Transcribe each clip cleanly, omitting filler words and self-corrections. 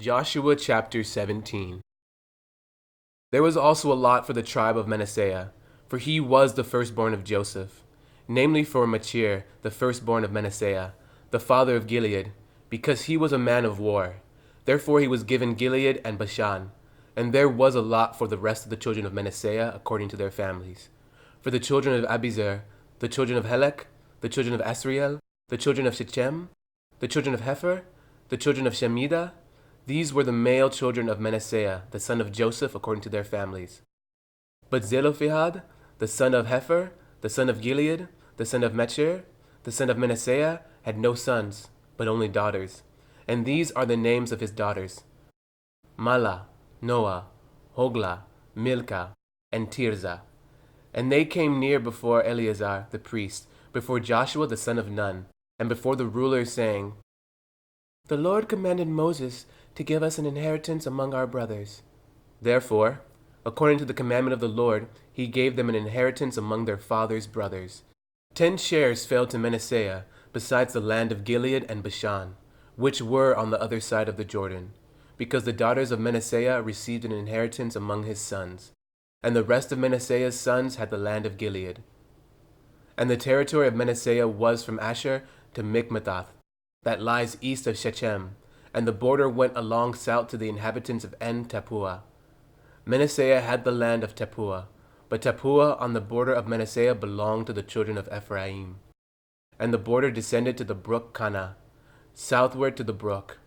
Joshua chapter 17. There was also a lot for the tribe of Manasseh, for he was the firstborn of Joseph, namely for Machir, the firstborn of Manasseh, the father of Gilead, because he was a man of war. Therefore he was given Gilead and Bashan. And there was a lot for the rest of the children of Manasseh according to their families. For the children of Abiezer, the children of Helek, the children of Asriel, the children of Shechem, the children of Hefer, the children of Shemida, these were the male children of Manasseh, the son of Joseph, according to their families. But Zelophehad, the son of Hefer, the son of Gilead, the son of Machir, the son of Manasseh, had no sons, but only daughters. And these are the names of his daughters: Mala, Noah, Hogla, Milcah, and Tirzah. And they came near before Eleazar the priest, before Joshua the son of Nun, and before the rulers, saying, "The Lord commanded Moses to give us an inheritance among our brothers." Therefore, according to the commandment of the Lord, he gave them an inheritance among their father's brothers. 10 shares fell to Manasseh, besides the land of Gilead and Bashan, which were on the other side of the Jordan, because the daughters of Manasseh received an inheritance among his sons, and the rest of Manasseh's sons had the land of Gilead. And the territory of Manasseh was from Asher to Mikmethath, that lies east of Shechem, and the border went along south to the inhabitants of En-Tappuah. Manasseh had the land of Tappuah, but Tappuah on the border of Manasseh belonged to the children of Ephraim. And the border descended to the brook Kana, southward to the brook.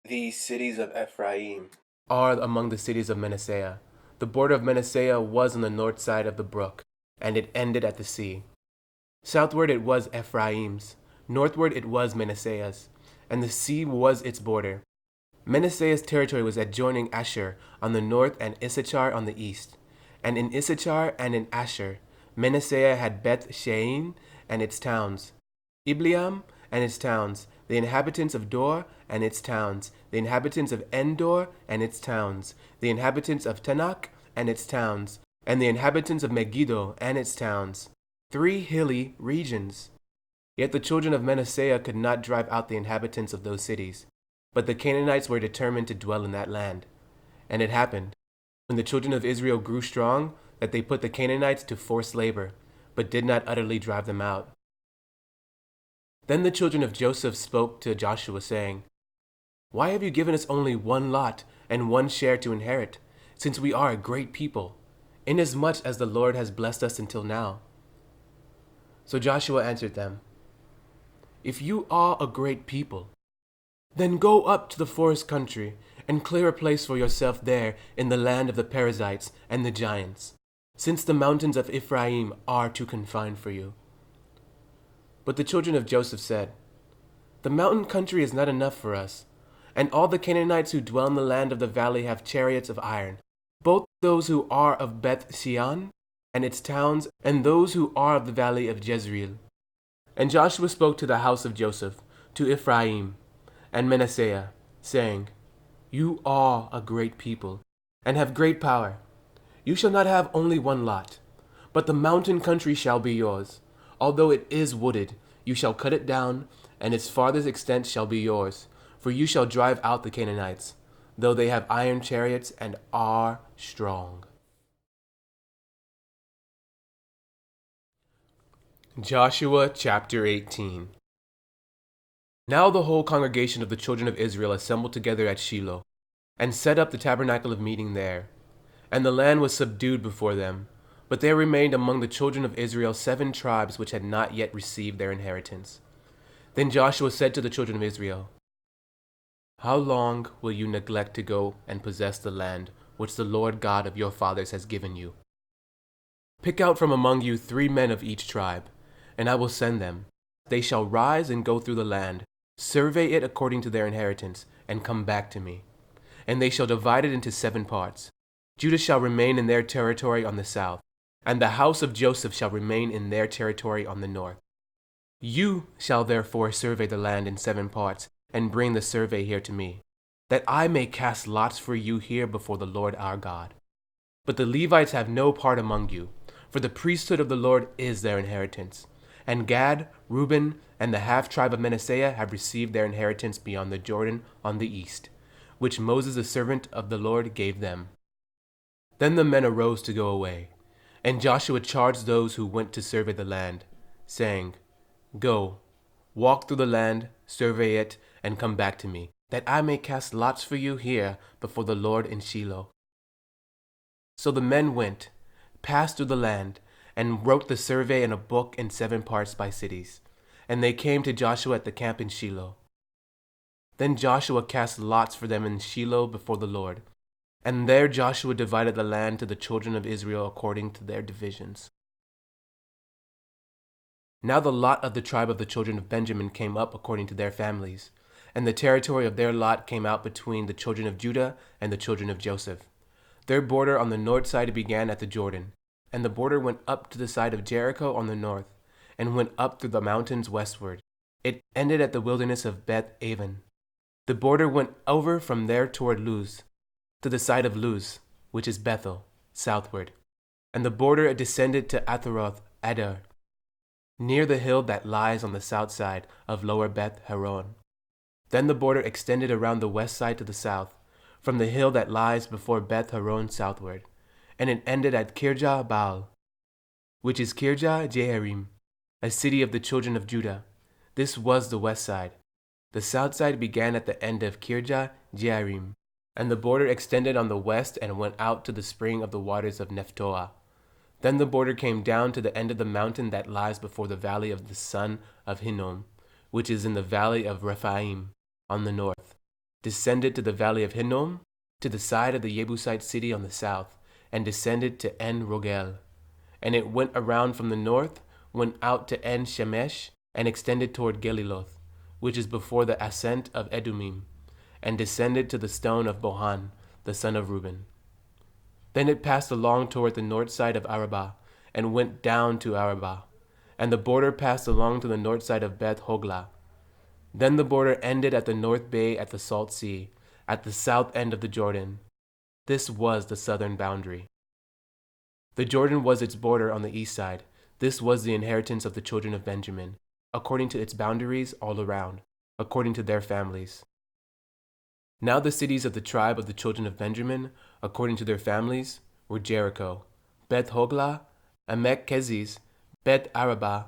These cities of Ephraim are among the cities of Manasseh. The border of Manasseh was on the north side of the brook, and it ended at the sea. Southward it was Ephraim's, northward it was Manasseh's, and the sea was its border. Manasseh's territory was adjoining Asher on the north and Issachar on the east. And in Issachar and in Asher, Manasseh had Beth Shean and its towns, Ibleam and its towns, the inhabitants of Dor and its towns, the inhabitants of Endor and its towns, the inhabitants of Tanakh and its towns, and the inhabitants of Megiddo and its towns, 3 hilly regions. Yet the children of Manasseh could not drive out the inhabitants of those cities, but the Canaanites were determined to dwell in that land. And it happened, when the children of Israel grew strong, that they put the Canaanites to forced labor, but did not utterly drive them out. Then the children of Joseph spoke to Joshua, saying, "Why have you given us only 1 lot and 1 share to inherit, since we are a great people, inasmuch as the Lord has blessed us until now?" So Joshua answered them, "If you are a great people, then go up to the forest country and clear a place for yourself there in the land of the Perizzites and the giants, since the mountains of Ephraim are too confined for you." But the children of Joseph said, "The mountain country is not enough for us, and all the Canaanites who dwell in the land of the valley have chariots of iron, both those who are of Beth Shean and its towns, and those who are of the valley of Jezreel." And Joshua spoke to the house of Joseph, to Ephraim and Manasseh, saying, "You are a great people, and have great power. You shall not have only 1 lot, but the mountain country shall be yours. Although it is wooded, you shall cut it down, and its farthest extent shall be yours, for you shall drive out the Canaanites, though they have iron chariots and are strong." Joshua chapter 18. Now the whole congregation of the children of Israel assembled together at Shiloh, and set up the tabernacle of meeting there. And the land was subdued before them. But there remained among the children of Israel 7 tribes which had not yet received their inheritance. Then Joshua said to the children of Israel, "How long will you neglect to go and possess the land which the Lord God of your fathers has given you? Pick out from among you 3 men of each tribe, and I will send them. They shall rise and go through the land, survey it according to their inheritance, and come back to me. And they shall divide it into 7 parts. Judah shall remain in their territory on the south, and the house of Joseph shall remain in their territory on the north. You shall therefore survey the land in 7 parts, and bring the survey here to me, that I may cast lots for you here before the Lord our God. But the Levites have no part among you, for the priesthood of the Lord is their inheritance. And Gad, Reuben, and the half-tribe of Manasseh have received their inheritance beyond the Jordan on the east, which Moses the servant of the Lord gave them. Then the men arose to go away, and Joshua charged those who went to survey the land, saying, Go, walk through the land, survey it, and come back to me, that I may cast lots for you here before the Lord in Shiloh. So the men went, passed through the land, and wrote the survey in a book in 7 parts by cities. And they came to Joshua at the camp in Shiloh. Then Joshua cast lots for them in Shiloh before the Lord. And there Joshua divided the land to the children of Israel according to their divisions. Now the lot of the tribe of the children of Benjamin came up according to their families, and the territory of their lot came out between the children of Judah and the children of Joseph. Their border on the north side began at the Jordan, and the border went up to the side of Jericho on the north, and went up through the mountains westward. It ended at the wilderness of Beth-aven. The border went over from there toward Luz, to the side of Luz, which is Bethel, southward. And the border descended to Atharoth Adar, near the hill that lies on the south side of lower Beth Horon. Then the border extended around the west side to the south, from the hill that lies before Beth Horon southward, and it ended at Kirjah Baal, which is Kirjah Jearim, a city of the children of Judah. This was the west side. The south side began at the end of Kirjah Jearim, and the border extended on the west and went out to the spring of the waters of Nephtoah. Then the border came down to the end of the mountain that lies before the valley of the son of Hinnom, which is in the valley of Rephaim on the north, descended to the valley of Hinnom, to the side of the Jebusite city on the south, and descended to En Rogel. And it went around from the north, went out to En Shemesh, and extended toward Geliloth, which is before the ascent of Edumim, and descended to the stone of Bohan, the son of Reuben. Then it passed along toward the north side of Arabah, and went down to Arabah, and the border passed along to the north side of Beth Hoglah. Then the border ended at the north bay at the Salt Sea, at the south end of the Jordan. This was the southern boundary. The Jordan was its border on the east side. This was the inheritance of the children of Benjamin, according to its boundaries all around, according to their families. Now the cities of the tribe of the children of Benjamin, according to their families, were Jericho, Beth Hoglah, Emek Keziz, Beth Arabah,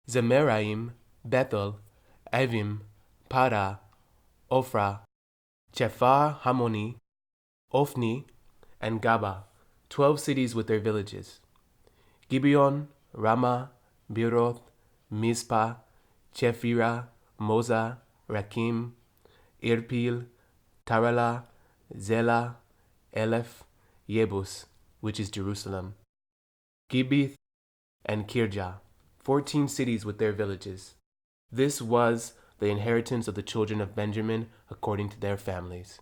Zemaraim, Bethel, Avim, Para, Ophrah, Chephar Hammoni, Ophni, and Gaba, 12 cities with their villages. Gibeon, Ramah, Beeroth, Mizpah, Chephirah, Moza, Rakim, Irpil, Tarala, Zela, Eleph, Yebus, which is Jerusalem, Gibeth, and Kirjah, 14 cities with their villages. This was the inheritance of the children of Benjamin according to their families.